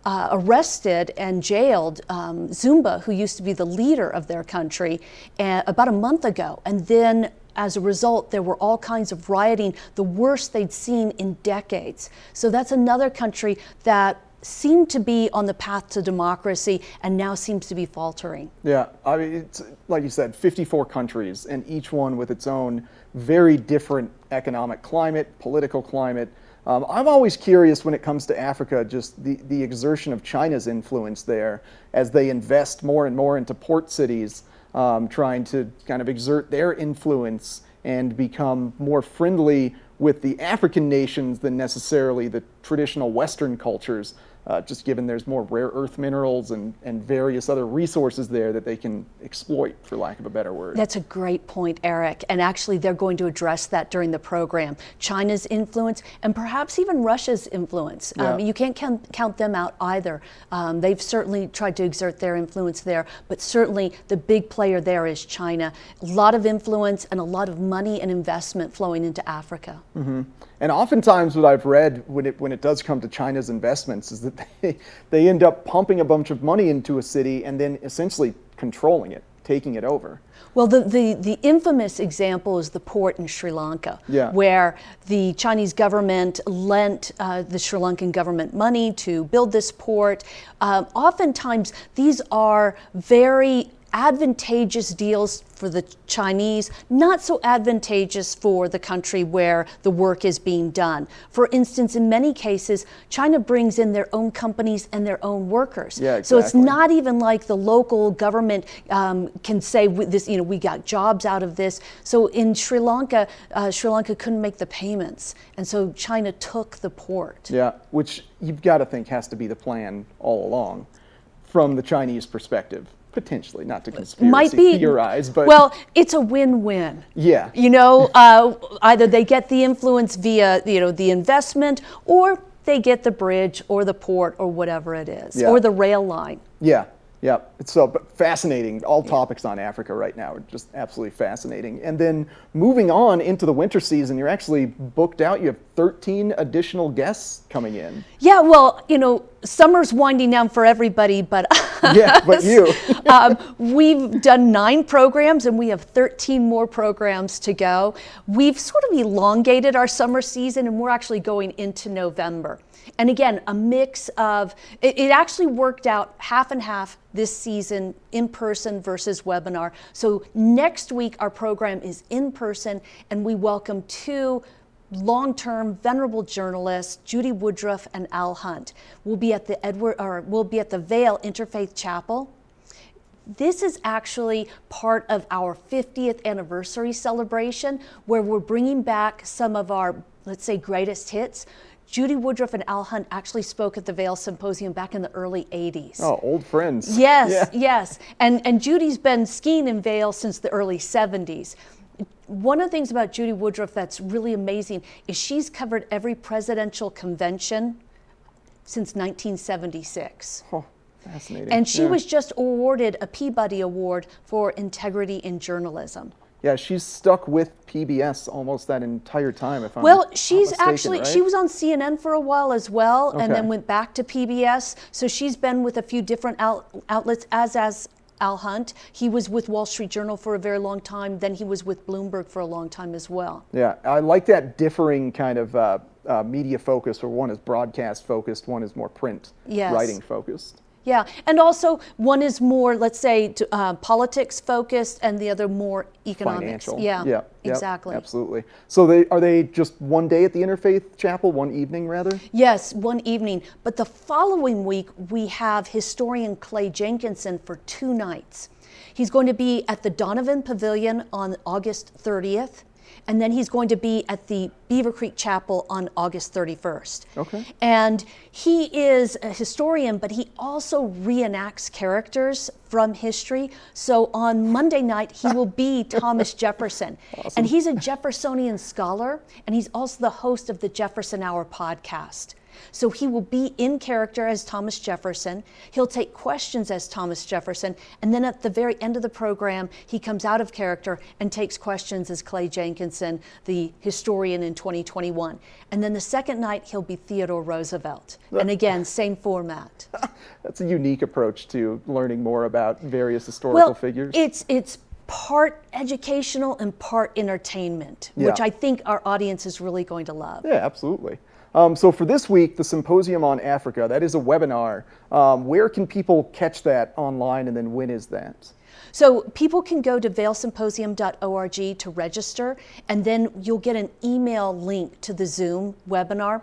arrested and jailed Zumba, who used to be the leader of their country, about a month ago. And then as a result, there were all kinds of rioting, the worst they'd seen in decades. So that's another country that seemed to be on the path to democracy and now seems to be faltering. Yeah, I mean, it's like you said, 54 countries, and each one with its own very different economic climate, political climate. I'm always curious when it comes to Africa, just the exertion of China's influence there as they invest more and more into port cities, trying to kind of exert their influence and become more friendly with the African nations than necessarily the traditional Western cultures, just given there's more rare earth minerals and various other resources there that they can exploit, for lack of a better word. That's a great point, Eric. And actually, they're going to address that during the program. China's influence and perhaps even Russia's influence. Yeah. You can't count them out either. They've certainly tried to exert their influence there, but certainly the big player there is China. A lot of influence and a lot of money and investment flowing into Africa. Mm-hmm. And oftentimes what I've read when it does come to China's investments is that they end up pumping a bunch of money into a city and then essentially controlling it, taking it over. Well, the infamous example is the port in Sri Lanka, where the Chinese government lent the Sri Lankan government money to build this port. Oftentimes, these are very advantageous deals for the Chinese, not so advantageous for the country where the work is being done. For instance, in many cases, China brings in their own companies and their own workers. Yeah, exactly. So it's not even like the local government can say this, we got jobs out of this. So in Sri Lanka couldn't make the payments, and so China took the port. Yeah, which you've got to think has to be the plan all along, from the Chinese perspective. Potentially, not to conspiracy theorize, but well, it's a win-win. Yeah, either they get the influence via the investment, or they get the bridge or the port or whatever it is, or the rail line. Yeah. Yeah, it's so fascinating. All topics on Africa right now are just absolutely fascinating. And then moving on into the winter season, you're actually booked out. You have 13 additional guests coming in. Yeah, well, summer's winding down for everybody, but yeah, but you. We've done 9 programs and we have 13 more programs to go. We've sort of elongated our summer season and we're actually going into November. And again, a mix of, it actually worked out half and half this season, in person versus webinar. So next week, our program is in person, and we welcome 2 long-term venerable journalists, Judy Woodruff and Al Hunt. We'll be at the Vail Interfaith Chapel. This is actually part of our 50th anniversary celebration, where we're bringing back some of our, let's say, greatest hits. Judy Woodruff and Al Hunt actually spoke at the Vail Symposium back in the early 80s. Oh, old friends. Yes, yes. And Judy's been skiing in Vail since the early 70s. One of the things about Judy Woodruff that's really amazing is she's covered every presidential convention since 1976. Oh, fascinating. And she was just awarded a Peabody Award for integrity in journalism. Yeah, she's stuck with PBS almost that entire time, if I'm not mistaken, right? She was on CNN for a while as well, and then went back to PBS. So she's been with a few different outlets, as Al Hunt. He was with Wall Street Journal for a very long time. Then he was with Bloomberg for a long time as well. Yeah, I like that differing kind of media focus, where one is broadcast focused, one is more print writing focused. Yeah, and also one is more, let's say, politics focused, and the other more economics. Financial. Yeah, exactly. Absolutely. So are they just one day at the Interfaith Chapel, one evening rather? Yes, one evening. But the following week, we have historian Clay Jenkinson for 2 nights. He's going to be at the Donovan Pavilion on August 30th. And then he's going to be at the Beaver Creek Chapel on August 31st.
Okay.
And he is a historian, but he also reenacts characters from history. So on Monday night, he will be Thomas Jefferson.
Awesome.
And he's a Jeffersonian scholar, and he's also the host of the Jefferson Hour podcast. So he will be in character as Thomas Jefferson. He'll take questions as Thomas Jefferson. And then at the very end of the program, he comes out of character and takes questions as Clay Jenkinson, the historian in 2021. And then the second night, he'll be Theodore Roosevelt. And again, same format.
That's a unique approach to learning more about various historical figures.
It's part educational and part entertainment, which I think our audience is really going to love.
Yeah, absolutely. So for this week, the Symposium on Africa, that is a webinar. Where can people catch that online, and then when is that?
So people can go to vailsymposium.org to register, and then you'll get an email link to the Zoom webinar.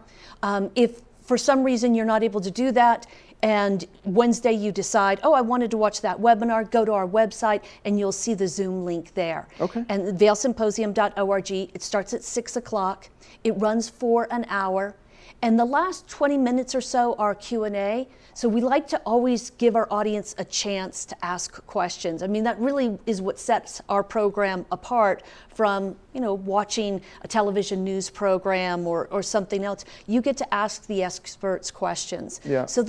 If for some reason you're not able to do that, and Wednesday you decide, oh, I wanted to watch that webinar, go to our website and you'll see the Zoom link there.
Okay.
And vailsymposium.org, it starts at 6 o'clock. It runs for an hour. And the last 20 minutes or so are Q&A. So we like to always give our audience a chance to ask questions. I mean, that really is what sets our program apart from, you know, watching a television news program or something else. You get to ask the experts questions.
Yeah.
So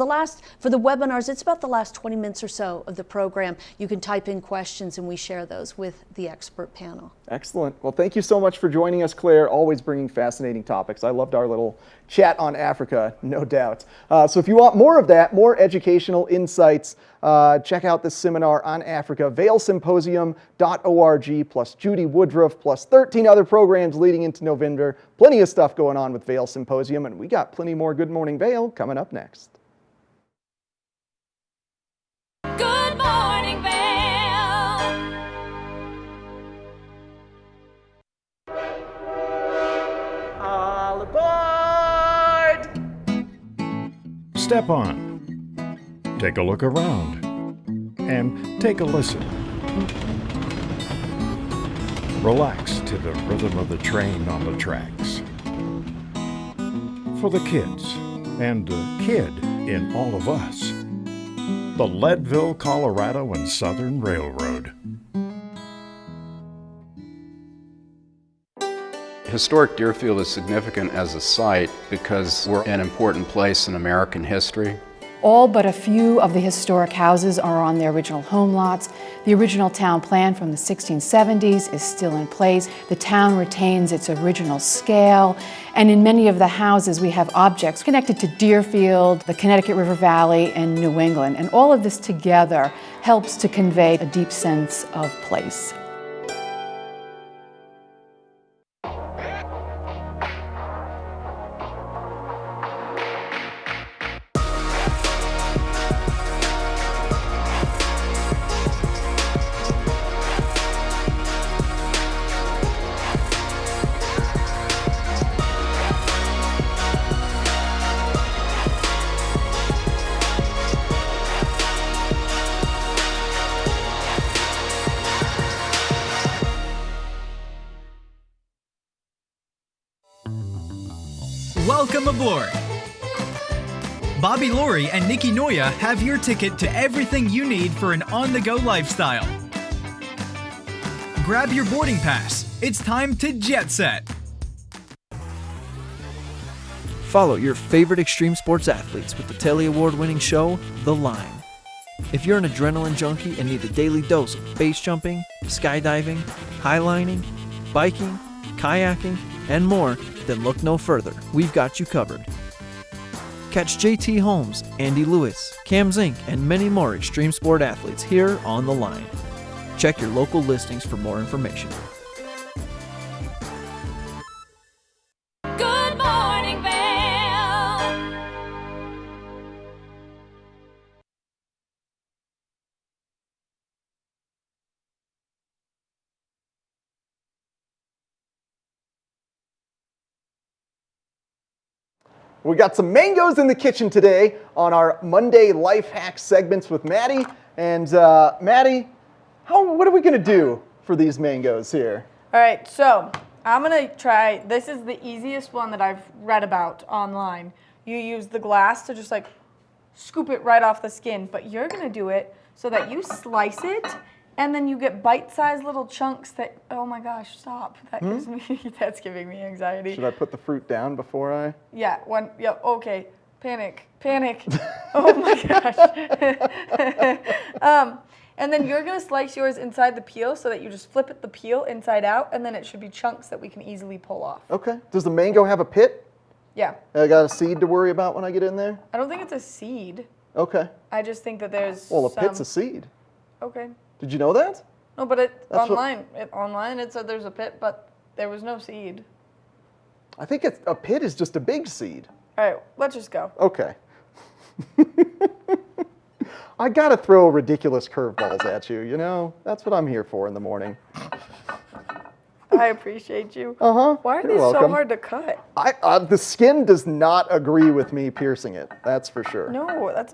for the webinars, it's about the last 20 minutes or so of the program. You can type in questions and we share those with the expert panel.
Excellent. Well, thank you so much for joining us, Claire. Always bringing fascinating topics. I loved our little chat on Africa, no doubt. So if you want more of that, more educational insights, check out this seminar on Africa, vailsymposium.org, plus Judy Woodruff, plus 13 other programs leading into November. Plenty of stuff going on with Vail Symposium, and we got plenty more Good Morning Vail coming up next.
Good morning, Vail.
All aboard!
Step on. Take a look around. And take a listen. Relax to the rhythm of the train on the tracks. For the kids, and the kid in all of us. The Leadville, Colorado and Southern Railroad.
Historic Deerfield is significant as a site because we're an important place in American history.
All but a few of the historic houses are on their original home lots. The original town plan from the 1670s is still in place. The town retains its original scale, and in many of the houses we have objects connected to Deerfield, the Connecticut River Valley, and New England. And all of this together helps to convey a deep sense of place.
Welcome aboard! Bobby Laurie and Nikki Noya have your ticket to everything you need for an on-the-go lifestyle. Grab your boarding pass. It's time to jet set.
Follow your favorite extreme sports athletes with the Telly Award-winning show, The Line. If you're an adrenaline junkie and need a daily dose of base jumping, skydiving, highlining, biking, kayaking, and more, then look no further. We've got you covered. Catch JT Holmes, Andy Lewis, Cam Zink, and many more extreme sport athletes here on The Line. Check your local listings for more information.
Good morning, Vail.
We got some mangoes in the kitchen today on our Monday Life Hack segments with Maddie. And Maddie, what are we going to do for these mangoes here?
All right, so I'm gonna try, this is the easiest one that I've read about online. You use the glass to just like scoop it right off the skin, but you're gonna do it so that you slice it and then you get bite-sized little chunks that, oh my gosh, stop. That gives me, that's giving me anxiety.
Should I put the fruit down before I?
Yeah, okay. Panic. Oh my gosh. And then you're gonna slice yours inside the peel so that you just flip it the peel inside out, and then it should be chunks that we can easily pull off.
Okay. Does the mango have a pit?
Yeah.
I got a seed to worry about when I get in there?
I don't think it's a seed.
Okay.
I just think that there's
Well, a pit's a seed.
Okay.
Did you know that?
No, but
That's
online it said there's a pit, but there was no seed.
I think a pit is just a big seed.
All right, let's just go.
Okay. I gotta throw ridiculous curveballs at you, you know? That's what I'm here for in the morning.
I appreciate you.
Uh-huh.
Why are
You're
these so
welcome.
hard to cut?
The skin does not agree with me piercing it, that's for sure.
No,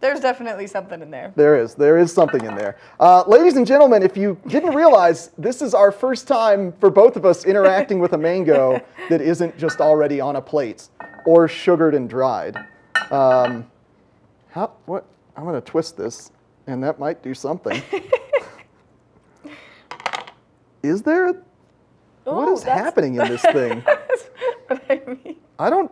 there's definitely something in there.
There is something in there. Ladies and gentlemen, if you didn't realize, this is our first time for both of us interacting with a mango that isn't just already on a plate or sugared and dried. What? I'm gonna twist this, and that might do something. Is there? What is happening in this thing?
That's what I mean.
I don't.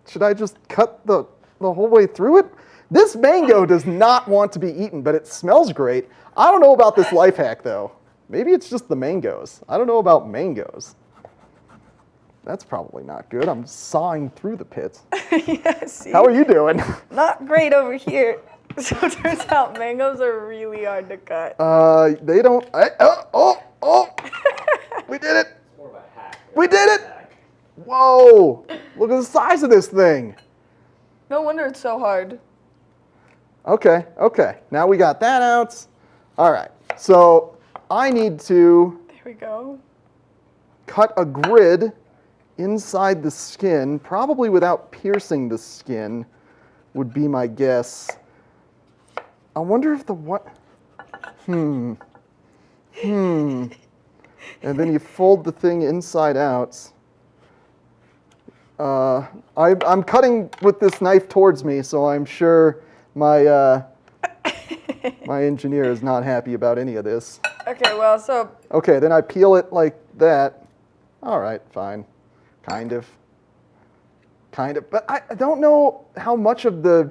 Should I just cut the whole way through it? This mango does not want to be eaten, but it smells great. I don't know about this life hack though. Maybe it's just the mangoes. I don't know about mangoes. That's probably not good. I'm sawing through the pits.
Yeah, see?
How are you doing?
Not great over here. So it turns out mangoes are really hard to cut.
They don't. We did it. We did it. Whoa! Look at the size of this thing.
No wonder it's so hard.
Okay. Now we got that out. All right. So I need to.
There we go.
Cut a grid inside the skin, probably without piercing the skin, would be my guess. I wonder if the what? And then you fold the thing inside out. I'm cutting with this knife towards me, so I'm sure my my engineer is not happy about any of this.
Okay, well, so.
Okay, then I peel it like that. All right, fine. Kind of. But I don't know how much of the.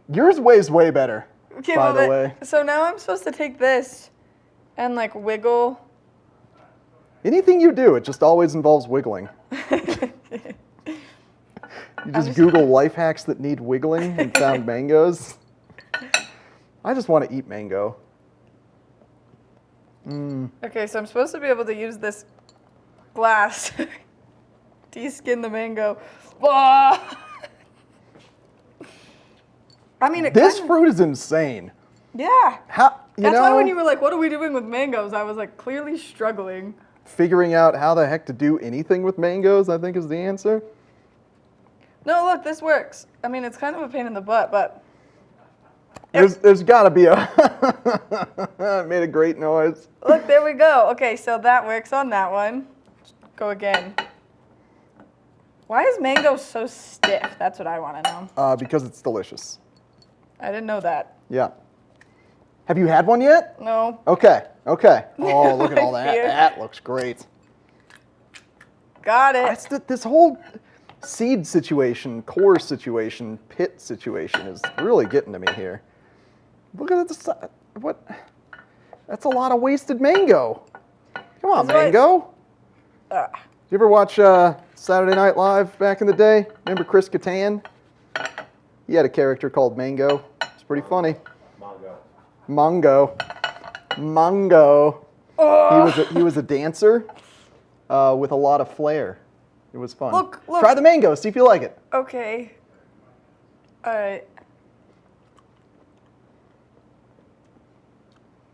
Yours weighs way better,
Okay,
by the way.
So now I'm supposed to take this and like wiggle.
Anything you do, it just always involves wiggling. You just Google life hacks that need wiggling and found mangoes. I just want to eat mango.
Okay, so I'm supposed to be able to use this glass to de-skin the mango. I mean,
This fruit is insane.
Yeah.
That's
why when you were like, what are we doing with mangoes? I was like, clearly struggling.
Figuring out how the heck to do anything with mangoes, I think, is the answer.
No, look, this works. I mean, it's kind of a pain in the butt, but.
There's got to be a. It made a great noise.
Look, there we go. Okay, so that works on that one. Go again. Why is mango so stiff? That's what I want to know.
Because it's delicious.
I didn't know that.
Yeah. Have you had one yet?
No.
Okay. Oh, look at all that.
Fear.
That looks great.
Got it.
This whole seed situation, core situation, pit situation is really getting to me here. Look at this. What? That's a lot of wasted mango. Come on, mango. Did you ever watch Saturday Night Live back in the day? Remember Chris Kattan? He had a character called Mango. It's pretty funny. Mongo. He was a dancer with a lot of flair. It was fun.
Look.
Try the mango. See if you like it.
Okay. All right.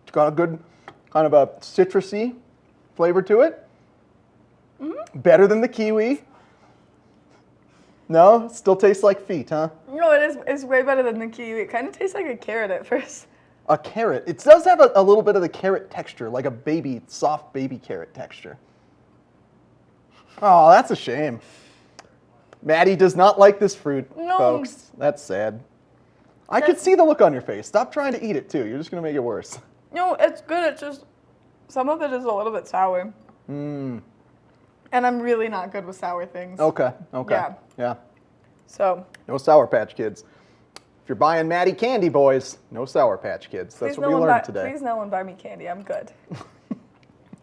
It's got a good kind of a citrusy flavor to it.
Mm-hmm.
Better than the kiwi. No? Still tastes like feet, huh?
No, it is. It's way better than the kiwi. It kind of tastes like a carrot at first.
A carrot. It does have a little bit of the carrot texture, like a soft baby carrot texture. Oh, that's a shame. Maddie does not like this fruit, folks. That's sad. I could see the look on your face. Stop trying to eat it, too. You're just going to make it worse.
No, it's good. It's just, some of it is a little bit sour.
Mm.
And I'm really not good with sour things.
Okay. Yeah.
So.
No Sour Patch Kids. If you're buying Maddie candy, boys, no Sour Patch Kids. That's what we learned today.
Please no one buy me candy. I'm good.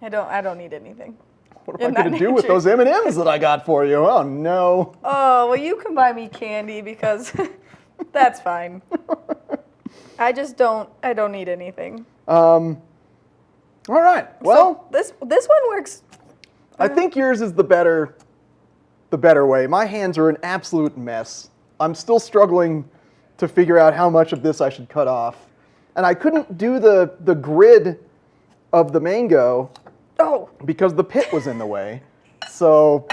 I don't need anything.
What am I going to do with those M&Ms that I got for you? Oh, no.
Oh, well, you can buy me candy because that's fine. I don't need anything.
All right. Well,
so this one works.
I think yours is the better way. My hands are an absolute mess. I'm still struggling to figure out how much of this I should cut off. And I couldn't do the grid of the mango because the pit was in the way. So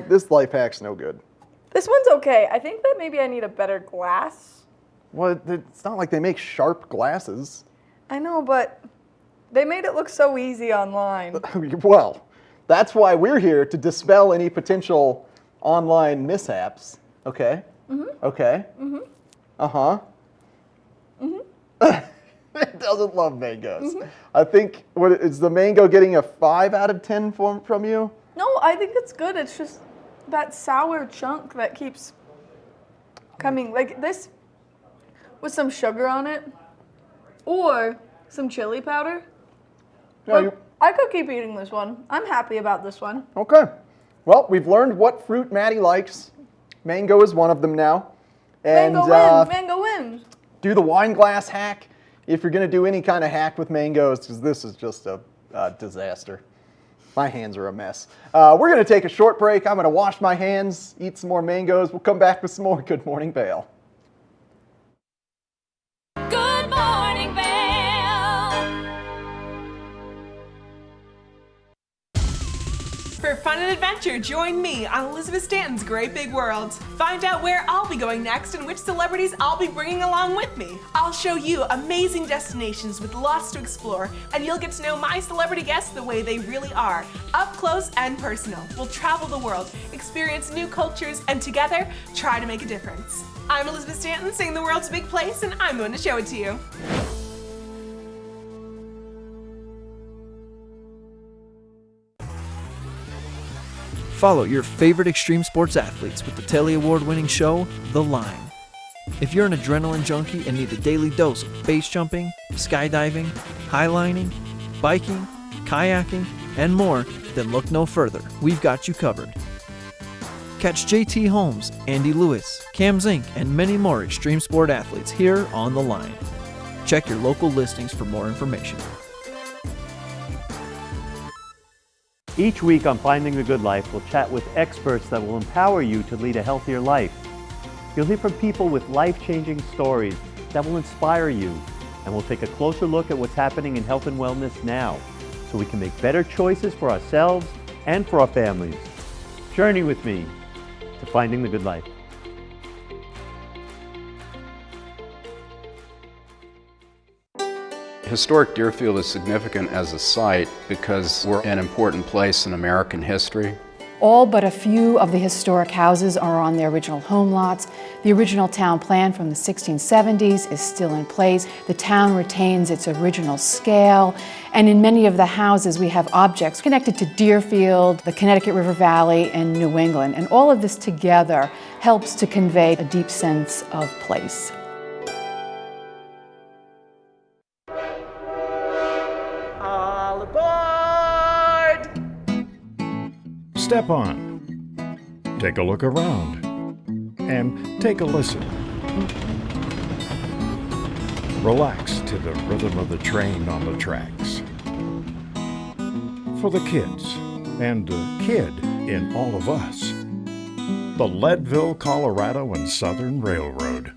this life hack's no good.
This one's okay. I think that maybe I need a better glass.
Well, it's not like they make sharp glasses.
I know, but they made it look so easy online.
Well, that's why we're here, to dispel any potential online mishaps. Okay? Mm-hmm. Okay? Mm-hmm. Uh-huh. Mm-hmm. It doesn't love mangoes. Mm-hmm. I think, is the mango getting a 5 out of 10 from you?
No, I think it's good. It's just that sour chunk that keeps coming. Like this with some sugar on it or some chili powder.
No,
I could keep eating this one. I'm happy about this one.
Okay. Well, we've learned what fruit Maddie likes. Mango is one of them now. And,
Mango wins.
Do the wine glass hack if you're going to do any kind of hack with mangoes, because this is just a disaster. My hands are a mess. We're going to take a short break. I'm going to wash my hands, eat some more mangoes. We'll come back with some more Good Morning Vail.
Good morning, Vail.
For fun and adventure, join me on Elizabeth Stanton's Great Big World. Find out where I'll be going next and which celebrities I'll be bringing along with me. I'll show you amazing destinations with lots to explore, and you'll get to know my celebrity guests the way they really are, up close and personal. We'll travel the world, experience new cultures, and together, try to make a difference. I'm Elizabeth Stanton, saying the world's a big place, and I'm going to show it to you.
Follow your favorite extreme sports athletes with the Telly Award-winning show, The Line. If you're an adrenaline junkie and need a daily dose of base jumping, skydiving, highlining, biking, kayaking, and more, then look no further. We've got you covered. Catch JT Holmes, Andy Lewis, Cam Zink, and many more extreme sport athletes here on The Line. Check your local listings for more information.
Each week on Finding the Good Life, we'll chat with experts that will empower you to lead a healthier life. You'll hear from people with life-changing stories that will inspire you, and we'll take a closer look at what's happening in health and wellness now, so we can make better choices for ourselves and for our families. Journey with me to Finding the Good Life.
Historic Deerfield is significant as a site because we're an important place in American history.
All but a few of the historic houses are on their original home lots. The original town plan from the 1670s is still in place. The town retains its original scale, and in many of the houses we have objects connected to Deerfield, the Connecticut River Valley, and New England. And all of this together helps to convey a deep sense of place.
All aboard!
Step on. Take a look around. And take a listen. Relax to the rhythm of the train on the tracks. For the kids, and a kid in all of us. The Leadville, Colorado and Southern Railroad.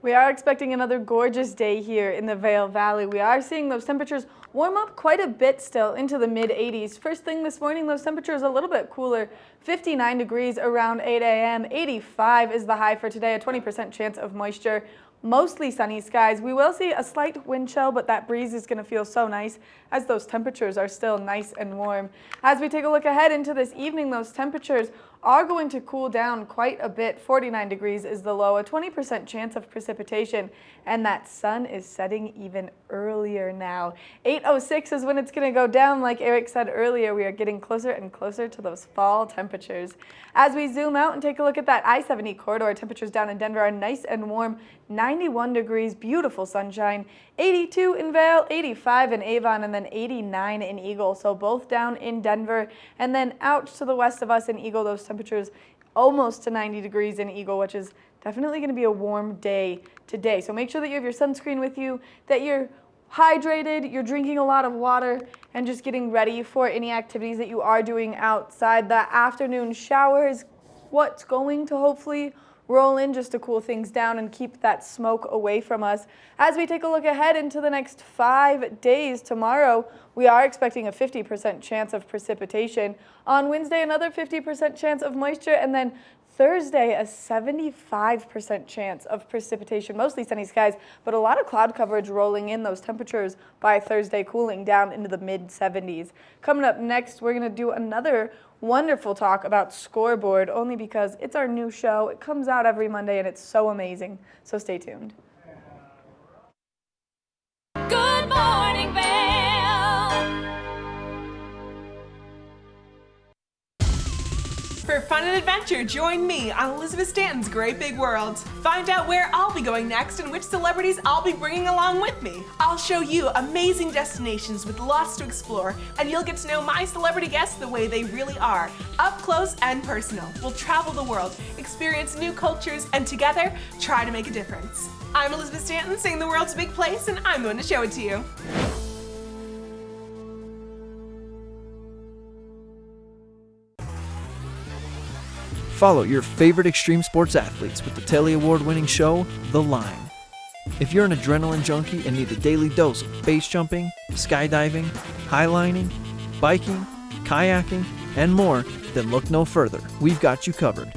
We are expecting another gorgeous day here in the Vail Valley. We are seeing those temperatures warm up quite a bit still into the mid-80s. First thing this morning, those temperatures a little bit cooler, 59 degrees around 8 a.m. 85 is the high for today, a 20% chance of moisture. Mostly sunny skies. We will see a slight wind chill, but that breeze is going to feel so nice as those temperatures are still nice and warm. As we take a look ahead into this evening, those temperatures are going to cool down quite a bit. 49 degrees is the low, a 20% chance of precipitation, and that sun is setting even earlier now. 8:06 is when it's going to go down. Like Eric said earlier, we are getting closer and closer to those fall temperatures. As we zoom out and take a look at that I-70 corridor, temperatures down in Denver are nice and warm. 91 degrees, beautiful sunshine. 82 in Vail, 85 in Avon, and then 89 in Eagle. So both down in Denver, and then out to the west of us in Eagle, those temperatures almost to 90 degrees in Eagle, which is definitely going to be a warm day today. So make sure that you have your sunscreen with you, that you're hydrated, you're drinking a lot of water, and just getting ready for any activities that you are doing outside. The afternoon shower is what's going to hopefully roll in just to cool things down and keep that smoke away from us. As we take a look ahead into the next 5 days, tomorrow we are expecting a 50% chance of precipitation. On Wednesday, another 50% chance of moisture, and then Thursday, a 75% chance of precipitation, mostly sunny skies, but a lot of cloud coverage rolling in. Those temperatures by Thursday cooling down into the mid-70s. Coming up next, we're going to do another wonderful talk about Scoreboard, only because it's our new show. It comes out every Monday, and it's so amazing. So stay tuned.
Good morning, Vail.
For fun and adventure, join me on Elizabeth Stanton's Great Big World. Find out where I'll be going next and which celebrities I'll be bringing along with me. I'll show you amazing destinations with lots to explore, and you'll get to know my celebrity guests the way they really are, up close and personal. We'll travel the world, experience new cultures, and together, try to make a difference. I'm Elizabeth Stanton, saying the world's a big place, and I'm going to show it to you.
Follow your favorite extreme sports athletes with the Telly Award-winning show, The Line. If you're an adrenaline junkie and need a daily dose of base jumping, skydiving, highlining, biking, kayaking, and more, then look no further. We've got you covered.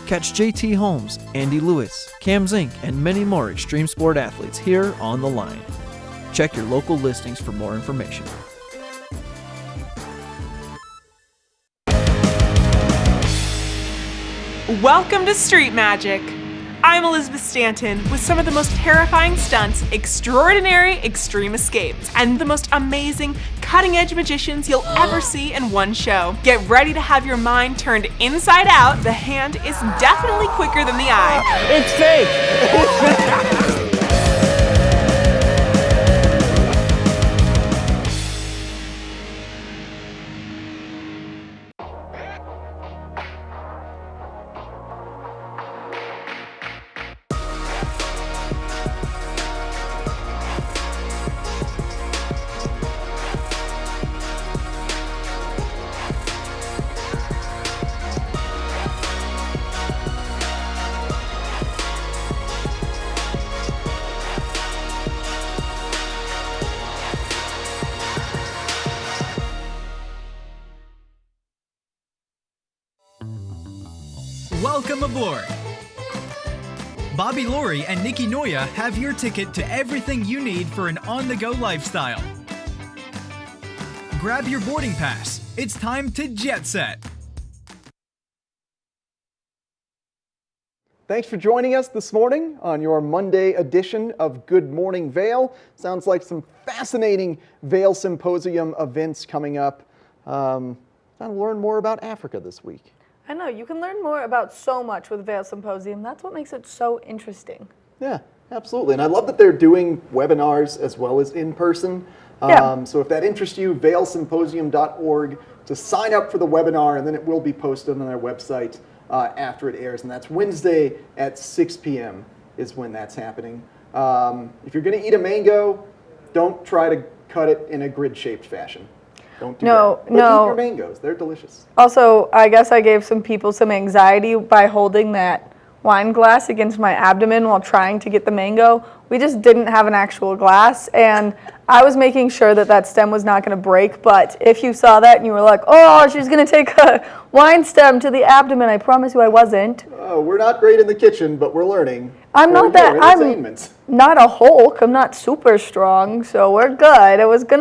Catch JT Holmes, Andy Lewis, Cam Zink, and many more extreme sport athletes here on The Line. Check your local listings for more information.
Welcome to Street Magic. I'm Elizabeth Stanton with some of the most terrifying stunts, extraordinary extreme escapes, and the most amazing cutting-edge magicians you'll ever see in one show. Get ready to have your mind turned inside out. The hand is definitely quicker than the eye.
It's fake!
Welcome aboard! Bobby Laurie and Nikki Noya have your ticket to everything you need for an on-the-go lifestyle. Grab your boarding pass. It's time to jet set.
Thanks for joining us this morning on your Monday edition of Good Morning Vail. Sounds like some fascinating Vail Symposium events coming up. Time to learn more about Africa this week.
I know, you can learn more about so much with Vail Symposium. That's what makes it so interesting.
Yeah, absolutely. And I love that they're doing webinars as well as in person. So if that interests you, vailsymposium.org to sign up for the webinar, and then it will be posted on their website after it airs. And that's Wednesday at 6 p.m. is when that's happening. If you're going to eat a mango, don't try to cut it in a grid-shaped fashion. Don't do that. But eat your mangoes. They're delicious.
Also, I guess I gave some people some anxiety by holding that wine glass against my abdomen while trying to get the mango. We just didn't have an actual glass, and I was making sure that that stem was not going to break, but if you saw that and you were like, oh, she's going to take a wine stem to the abdomen, I promise you I wasn't.
We're not great in the kitchen, but we're learning.
I'm not a Hulk. I'm not super strong, so we're good. It was going to